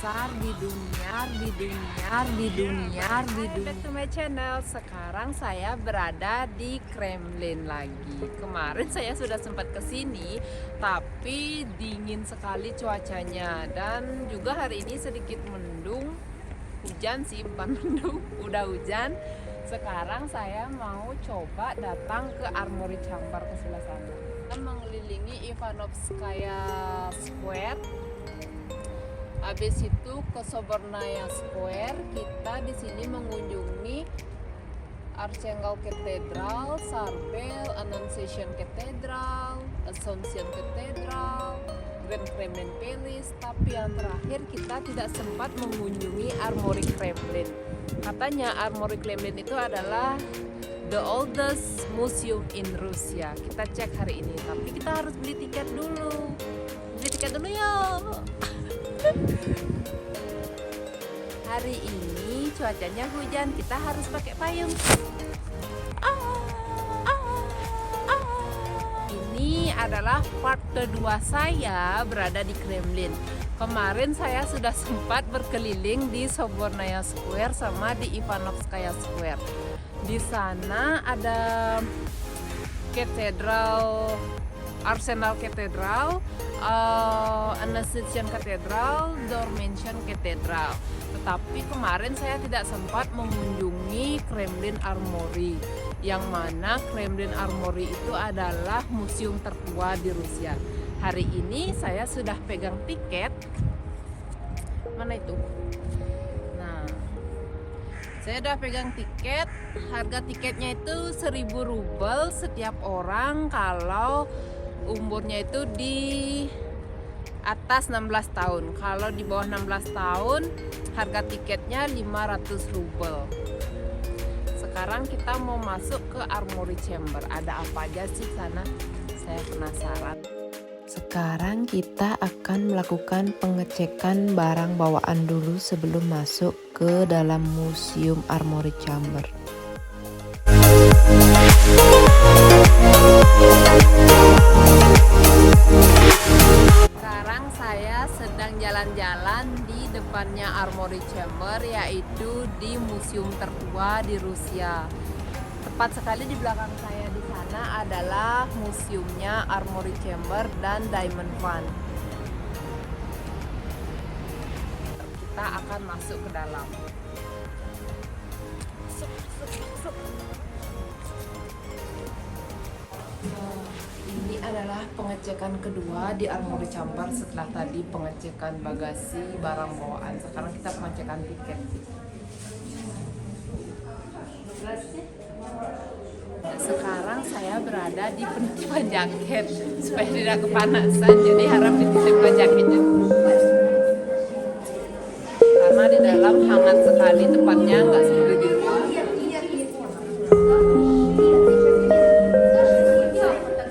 terbesar di dunia. Back to my channel. Sekarang saya berada di Kremlin lagi. Kemarin saya sudah sempat kesini, tapi dingin sekali cuacanya, dan juga hari ini sedikit mendung. Hujan sih, bukan mendung, udah hujan. Sekarang saya mau coba datang ke Armory Chamber ke sebelah sana. Kita mengelilingi Ivanovskaya Square. Habis itu ke Sobernaya Square. Kita di sini mengunjungi Archangel Cathedral, Sarbel, Annunciation Cathedral, Assumption Cathedral, Grand Kremlin Palace. Tapi yang terakhir kita tidak sempat mengunjungi Armory Kremlin. Katanya Armory Kremlin itu adalah the oldest museum in Rusia. Kita cek hari ini, tapi kita harus beli tiket dulu. Yuk. Hari ini cuacanya hujan, kita harus pakai payung. Ini adalah part kedua saya berada di Kremlin. Kemarin saya sudah sempat berkeliling di Sobernaya Square sama di Ivanovskaya Square. Di sana ada katedral, Arsenal Cathedral, Annunciation Cathedral, Dormition Cathedral. Tetapi kemarin saya tidak sempat mengunjungi Kremlin Armory, yang mana Kremlin Armory itu adalah museum tertua di Rusia. Hari ini saya sudah pegang tiket. Mana itu? Nah, saya sudah pegang tiket. Harga tiketnya itu 1.000 rubel setiap orang kalau umurnya itu di atas 16 tahun. Kalau di bawah 16 tahun harga tiketnya 500 rubel. Sekarang kita mau masuk ke Armory Chamber. Ada apa aja sih sana? Saya penasaran. Sekarang kita akan melakukan pengecekan barang bawaan dulu sebelum masuk ke dalam Museum Armory Chamber. Sekarang saya sedang jalan-jalan di depannya Armory Chamber, yaitu di museum tertua di Rusia. Tepat sekali di belakang saya di sana adalah museumnya Armory Chamber dan Diamond Fund. Kita akan masuk ke dalam. Masuk. Ini adalah pengecekan kedua di Armory Chamber setelah tadi pengecekan bagasi, barang bawaan. Sekarang kita pengecekan tiket. Sekarang saya berada di penitipan jaket supaya tidak kepanasan, jadi harap dititipkan jaketnya karena di dalam hangat sekali, tempatnya nggak seperti di luar.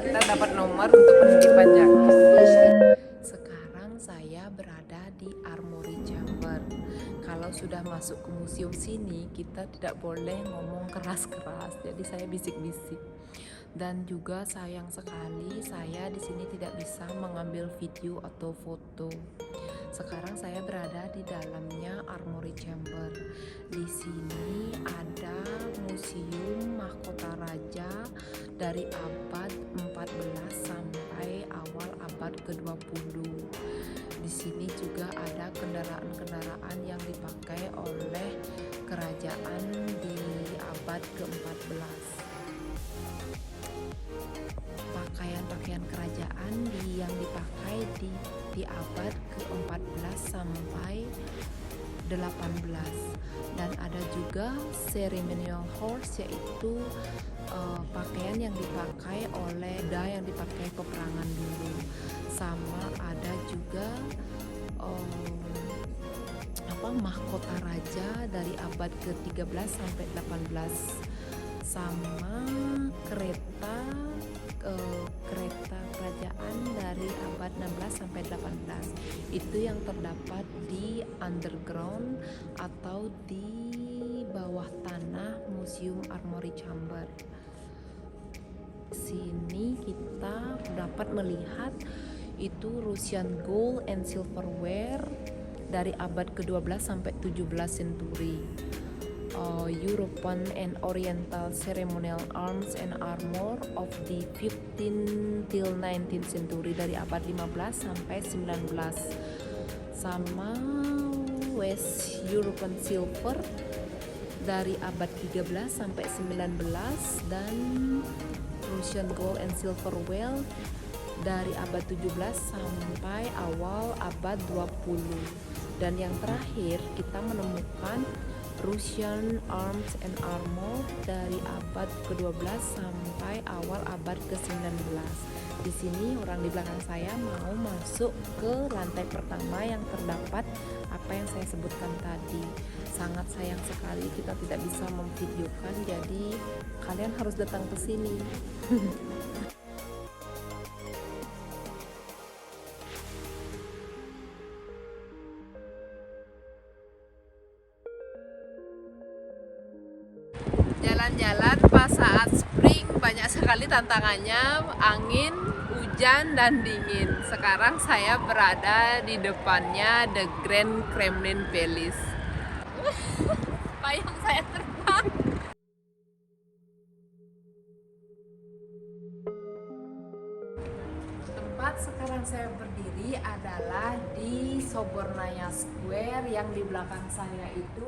Kita dapat nomor untuk penitipan jaket. Sekarang saya berada di Armory Chamber. Kalau sudah masuk ke museum sini, kita tidak boleh ngomong keras-keras, jadi saya bisik-bisik. Dan juga sayang sekali saya di sini tidak bisa mengambil video atau foto. Sekarang saya berada di dalamnya Armory Chamber. Di sini ada museum mahkota raja dari abad 14 sampai awal abad ke-20. Di sini juga ada kendaraan-kendaraan yang dipakai oleh kerajaan di abad ke-14. Pakaian-pakaian kerajaan yang dipakai di abad ke-14 sampai 18. Dan ada juga ceremonial horse, yaitu pakaian yang dipakai oleh yang dipakai peperangan dulu. Sama ada juga mahkota raja dari abad ke-13 sampai 18, sama kereta kerajaan dari abad 16 sampai 18. Itu yang terdapat di underground atau di bawah tanah Museum Armory Chamber. Sini kita dapat melihat itu Russian gold and silverware dari abad ke-12 sampai 17 century. European and Oriental ceremonial arms and armor of the 15th till 19th century, dari abad 15 sampai 19. Sama West European silver dari abad 13 sampai 19, dan Russian gold and silver whale dari abad 17 sampai awal abad 20. Dan yang terakhir kita menemukan Russian arms and armor dari abad ke-12 sampai awal abad ke-19. Di sini orang di belakang saya mau masuk ke lantai pertama yang terdapat apa yang saya sebutkan tadi. Sangat sayang sekali kita tidak bisa memvideokan, jadi kalian harus datang ke sini. Jalan-jalan pas saat spring banyak sekali tantangannya, angin, hujan, dan dingin. Sekarang saya berada di depannya The Grand Kremlin Palace. Payung saya terbang. Tempat sekarang saya berdiri adalah di Sobornaya Square, yang di belakang saya itu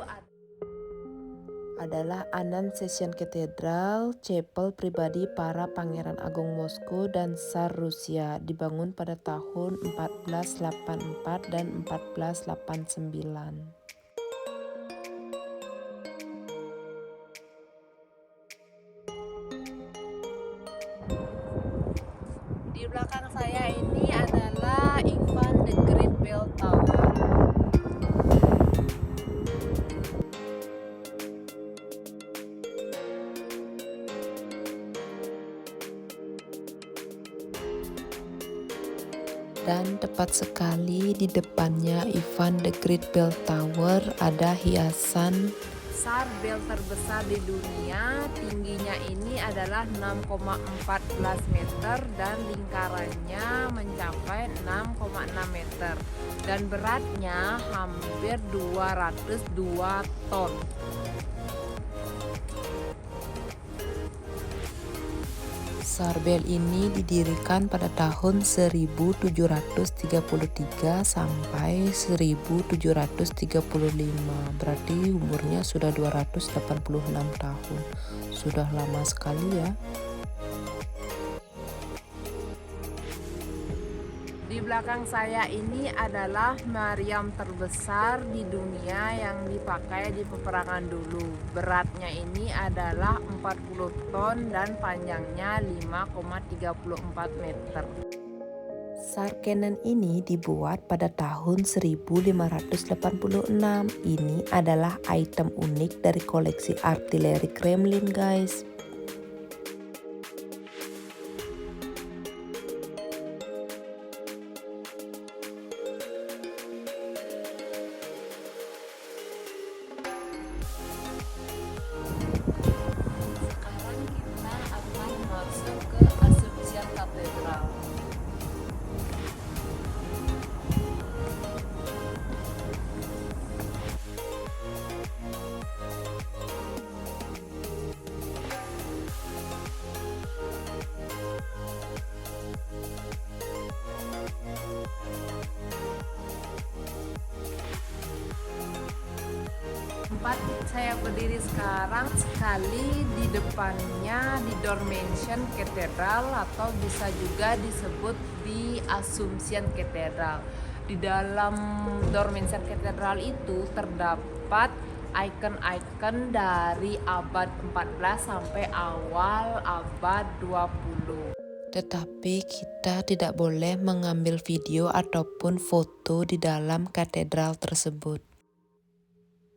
adalah Annunciation Cathedral, chapel pribadi para Pangeran Agung Moskow dan Tsar Rusia, dibangun pada tahun 1484 dan 1489. Di belakang saya ini adalah Ivan the Great Bell Tower. Dan tepat sekali di depannya Ivan the Great Bell Tower ada hiasan Tsar bell terbesar di dunia. Tingginya ini adalah 6,14 meter dan lingkarannya mencapai 6,6 meter dan beratnya hampir 202 ton. Tsar Bell ini didirikan pada tahun 1733 sampai 1735. Berarti umurnya sudah 286 tahun. Sudah lama sekali ya. Di belakang saya ini adalah meriam terbesar di dunia yang dipakai di peperangan dulu. Beratnya ini adalah 40 ton dan panjangnya 5,34 meter. Tsar Cannon ini dibuat pada tahun 1586. Ini adalah item unik dari koleksi artileri Kremlin, guys. Sekarang kita akan masuk ke Assumption Cathedral. Tempat saya berdiri sekarang sekali di depannya di Dormantion Cathedral, atau bisa juga disebut di Assumption Cathedral. Di dalam Dormantion Cathedral itu terdapat ikon-ikon dari abad 14 sampai awal abad 20. Tetapi kita tidak boleh mengambil video ataupun foto di dalam katedral tersebut.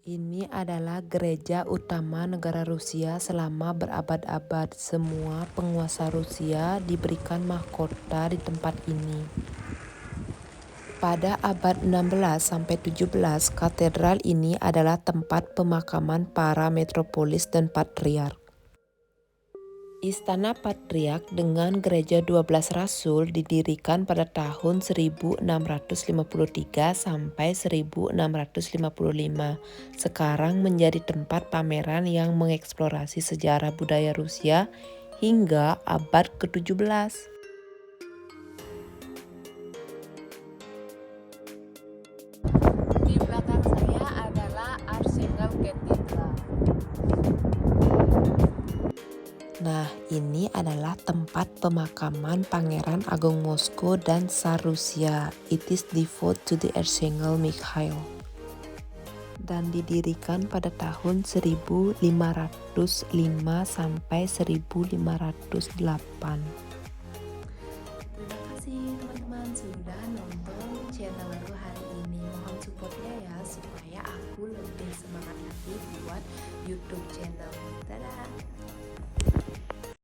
Ini adalah gereja utama negara Rusia selama berabad-abad. Semua penguasa Rusia diberikan mahkota di tempat ini. Pada abad 16 sampai 17, katedral ini adalah tempat pemakaman para metropolis dan patriark. Istana Patriark dengan Gereja 12 Rasul didirikan pada tahun 1653 sampai 1655. Sekarang menjadi tempat pameran yang mengeksplorasi sejarah budaya Rusia hingga abad ke-17. Di belakang saya adalah Arsenal Cathedral. Nah, ini adalah tempat pemakaman Pangeran Agung Moskow dan Tsar Rusia. It is devoted to the Archangel Mikhail. Dan didirikan pada tahun 1505 sampai 1508. Terima kasih teman-teman sudah nonton channel aku hari ini. Mohon supportnya ya supaya aku lebih semangat lagi buat YouTube channel. Dadah!